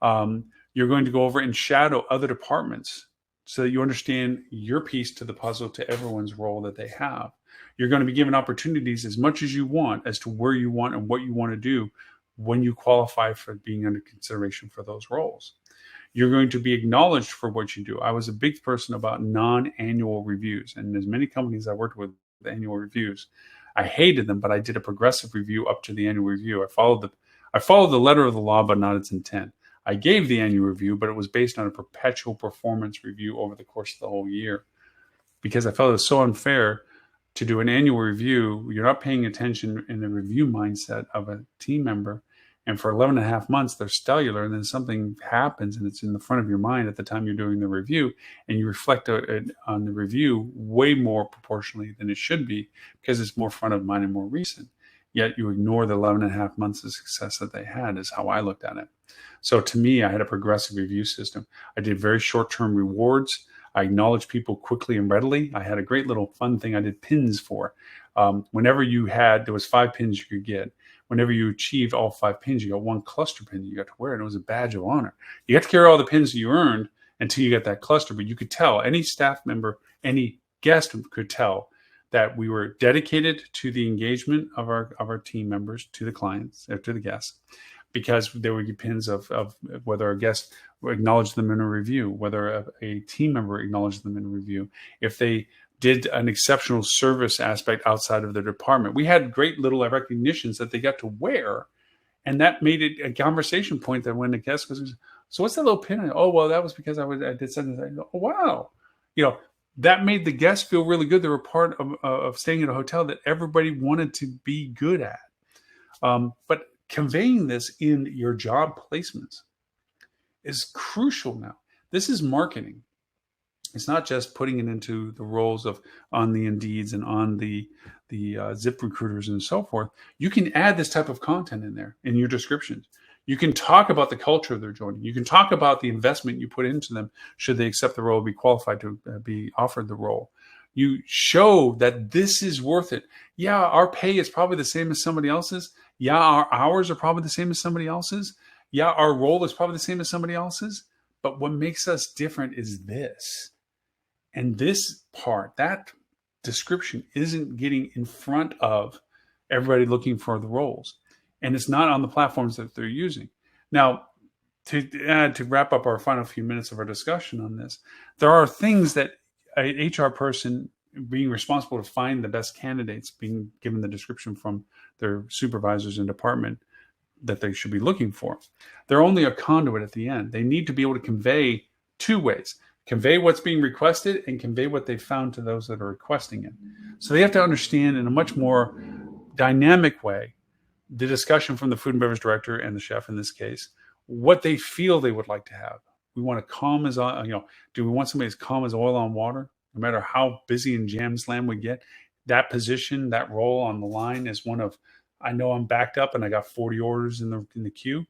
You're going to go over and shadow other departments so that you understand your piece to the puzzle to everyone's role that they have. You're going to be given opportunities as much as you want as to where you want and what you want to do when you qualify for being under consideration for those roles. You're going to be acknowledged for what you do. I was a big person about non-annual reviews, and as many companies I worked with annual reviews, I hated them, but I did a progressive review up to the annual review. I followed the letter of the law, but not its intent. I gave the annual review, but it was based on a perpetual performance review over the course of the whole year, because I felt it was so unfair to do an annual review. You're not paying attention in the review mindset of a team member. And for 11 and a half months, they're stellar. And then something happens and it's in the front of your mind at the time you're doing the review. And you reflect on the review way more proportionally than it should be because it's more front of mind and more recent. Yet you ignore the 11 and a half months of success that they had is how I looked at it. So to me, I had a progressive review system. I did very short-term rewards. I acknowledged people quickly and readily. I had a great little fun thing I did pins for. Whenever there was 5 pins you could get. Whenever you achieved all 5 pins, you got one cluster pin you got to wear, and it was a badge of honor. You got to carry all the pins that you earned until you got that cluster, but you could tell, any staff member, any guest could tell that we were dedicated to the engagement of our team members, to the clients, or to the guests, because there would be pins of whether a guest acknowledged them in a review, whether a team member acknowledged them in a review, if they did an exceptional service aspect outside of their department. We had great little recognitions that they got to wear, and that made it a conversation point that when the guest goes, so what's that little pin? Oh, well, that was because I did something. Oh, wow. That made the guests feel really good. They were part of staying at a hotel that everybody wanted to be good at. But conveying this in your job placements is crucial now. This is marketing. It's not just putting it into the roles on the Indeeds and on the Zip recruiters and so forth. You can add this type of content in there in your descriptions. You can talk about the culture they're joining. You can talk about the investment you put into them should they accept the role, be qualified to be offered the role. You show that this is worth it. Yeah, our pay is probably the same as somebody else's. Yeah, our hours are probably the same as somebody else's. Yeah, our role is probably the same as somebody else's. But what makes us different is this. And this part, that description, isn't getting in front of everybody looking for the roles. And it's not on the platforms that they're using. Now, to wrap up our final few minutes of our discussion on this, there are things that an HR person being responsible to find the best candidates, being given the description from their supervisors and department that they should be looking for. They're only a conduit at the end. They need to be able to convey 2 ways. Convey what's being requested and convey what they've found to those that are requesting it. So they have to understand in a much more dynamic way the discussion from the food and beverage director and the chef in this case, what they feel they would like to have. We want to calm as, do we want somebody as calm as oil on water? No matter how busy and jam slam we get, that position, that role on the line is one of, I know I'm backed up and I got 40 orders in the queue.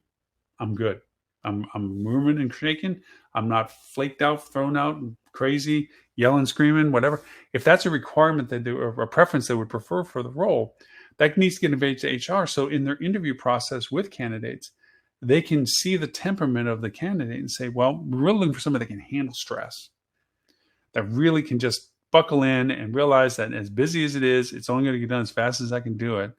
I'm good. I'm moving and shaking. I'm not flaked out, thrown out, crazy, yelling, screaming, whatever. If that's a requirement that or a preference they would prefer for the role, that needs to get conveyed to HR. So in their interview process with candidates, they can see the temperament of the candidate and say, well, we're really looking for somebody that can handle stress, that really can just buckle in and realize that as busy as it is, it's only going to get done as fast as I can do it.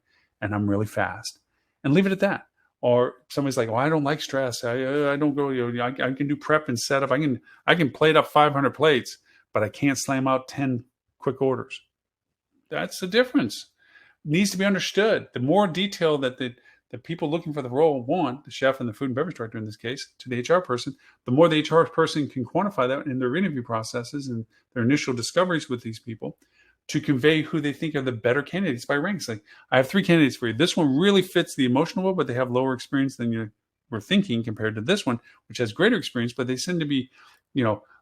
And I'm really fast, and leave it at that. Or somebody's like, well, I don't like stress. I don't go, I can do prep and setup. I can plate up 500 plates, but I can't slam out 10 quick orders. That's the difference. It needs to be understood. The more detail that the people looking for the role want, the chef and the food and beverage director in this case, to the HR person, the more the HR person can quantify that in their interview processes and their initial discoveries with these people, to convey who they think are the better candidates by ranks. Like, I have 3 candidates for you. This one really fits the emotional one, but they have lower experience than you were thinking compared to this one, which has greater experience, but they seem to be,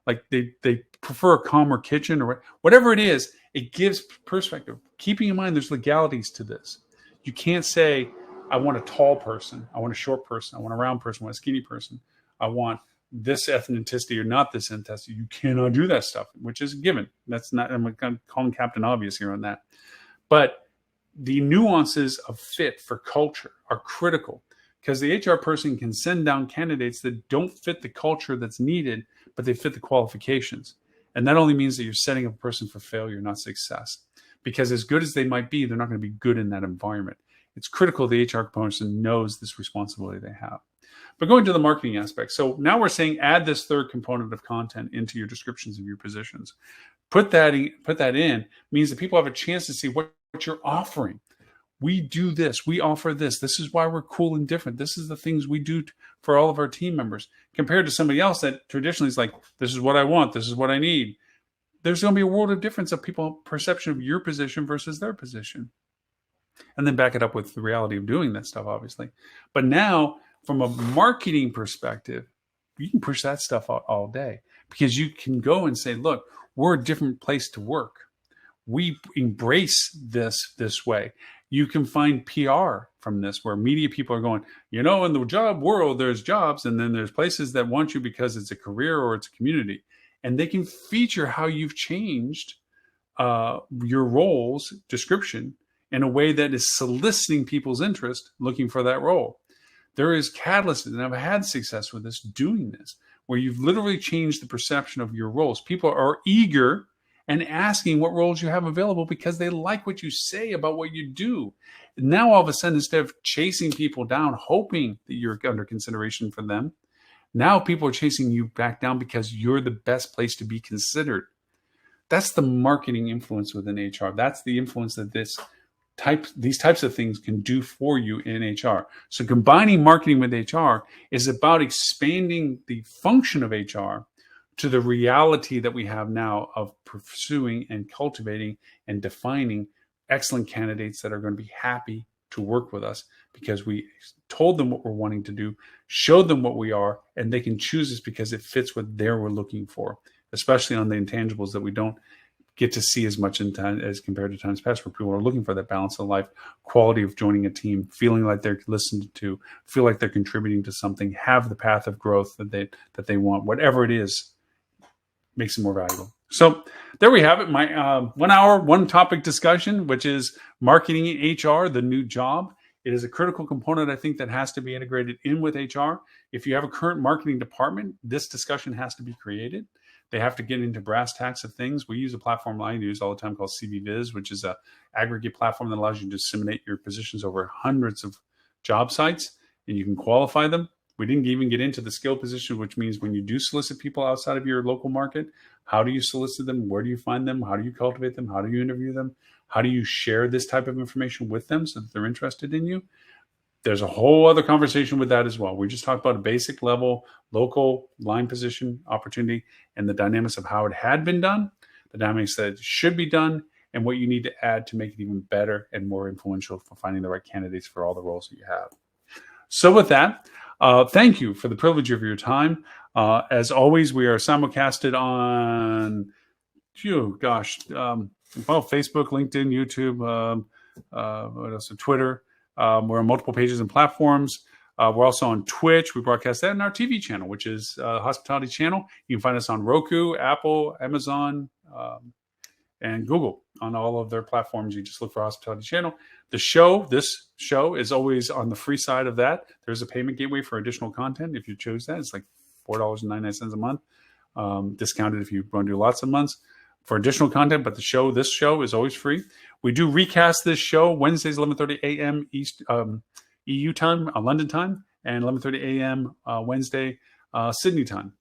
like they prefer a calmer kitchen or whatever it is. It gives perspective. Keeping in mind there's legalities to this. You can't say, I want a tall person, I want a short person, I want a round person, I want a skinny person, I want this ethnicity or not this ethnicity. You cannot do that stuff, which is a given. That's not, I'm calling Captain Obvious here on that. But the nuances of fit for culture are critical, because the HR person can send down candidates that don't fit the culture that's needed, but they fit the qualifications. And that only means that you're setting up a person for failure, not success. Because as good as they might be, they're not going to be good in that environment. It's critical the HR person knows this responsibility they have. But going to the marketing aspect. So now we're saying add this third component of content into your descriptions of your positions. Put that in means that people have a chance to see what you're offering. We do this. We offer this. This is why we're cool and different. This is the things we do for all of our team members, compared to somebody else that traditionally is like, this is what I want. This is what I need. There's going to be a world of difference of people's perception of your position versus their position. And then back it up with the reality of doing that stuff, obviously. But now, from a marketing perspective, you can push that stuff out all day, because you can go and say, look, we're a different place to work. We embrace this way. You can find PR from this, where media people are going, in the job world, there's jobs, and then there's places that want you because it's a career or it's a community. And they can feature how you've changed your role's description in a way that is soliciting people's interest, looking for that role. There is catalysts, and I've had success with this, doing this, where you've literally changed the perception of your roles. People are eager and asking what roles you have available because they like what you say about what you do. Now, all of a sudden, instead of chasing people down, hoping that you're under consideration for them, now people are chasing you back down because you're the best place to be considered. That's the marketing influence within HR. That's the influence that these types of things can do for you in HR. So combining marketing with HR is about expanding the function of HR to the reality that we have now of pursuing and cultivating and defining excellent candidates that are going to be happy to work with us, because we told them what we're wanting to do, showed them what we are, and they can choose us because it fits what we're looking for, especially on the intangibles that we don't get to see as much in time as compared to times past, where people are looking for that balance of life, quality of joining a team, feeling like they're listened to, feel like they're contributing to something, have the path of growth that they want, whatever it is, makes it more valuable. So there we have it, my 1 hour, one topic discussion, which is marketing in HR, the new job. It is a critical component, I think, that has to be integrated in with HR. If you have a current marketing department, this discussion has to be created. They have to get into brass tacks of things. We use a platform I use all the time called CVViz, which is an aggregate platform that allows you to disseminate your positions over hundreds of job sites, and you can qualify them. We didn't even get into the skill position, which means when you do solicit people outside of your local market, how do you solicit them? Where do you find them? How do you cultivate them? How do you interview them? How do you share this type of information with them so that they're interested in you? There's a whole other conversation with that as well. We just talked about a basic level, local line position opportunity, and the dynamics of how it had been done, the dynamics that should be done, and what you need to add to make it even better and more influential for finding the right candidates for all the roles that you have. So with that, thank you for the privilege of your time. As always, we are simulcasted on, Facebook, LinkedIn, YouTube, what else? Twitter. We're on multiple pages and platforms. We're also on Twitch. We broadcast that in our TV channel, which is Hospitality Channel. You can find us on Roku, Apple, Amazon, and Google. On all of their platforms, you just look for Hospitality Channel. This show is always on the free side of that. There's a payment gateway for additional content if you choose that. It's like $4.99 a month, discounted if you want to do lots of months for additional content. But this show is always free. We do recast this show Wednesdays, 11:30 a.m. East EU time, London time, and 11:30 a.m. Wednesday, Sydney time,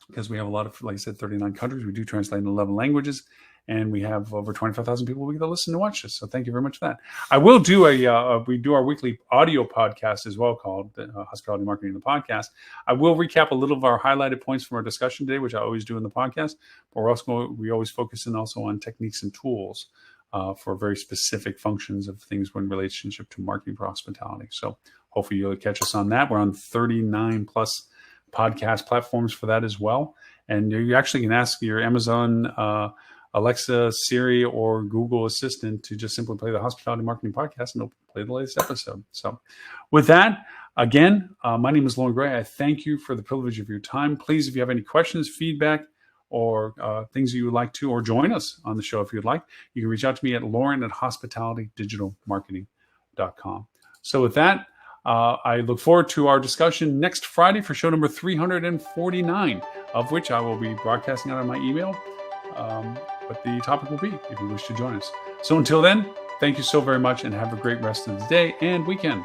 because we have a lot of, like I said, 39 countries. We do translate in 11 languages. And we have over 25,000 people we get to listen to watch this. So thank you very much for that. I will do we do our weekly audio podcast as well, called Hospitality Marketing, the Podcast. I will recap a little of our highlighted points from our discussion today, which I always do in the podcast. But we always focus in also on techniques and tools for very specific functions of things in relationship to marketing for hospitality. So hopefully you'll catch us on that. We're on 39 plus podcast platforms for that as well. And you actually can ask your Amazon Alexa, Siri, or Google Assistant to just simply play the Hospitality Marketing Podcast, and it'll play the latest episode. So with that, again, my name is Loren Gray. I thank you for the privilege of your time. Please, if you have any questions, feedback, or things you would like to, or join us on the show if you'd like, you can reach out to me at Loren@hospitalitydigitalmarketing.com. So with that, I look forward to our discussion next Friday for show number 349, of which I will be broadcasting out on my email. What the topic will be if you wish to join us. So until then, thank you so very much and have a great rest of the day and weekend.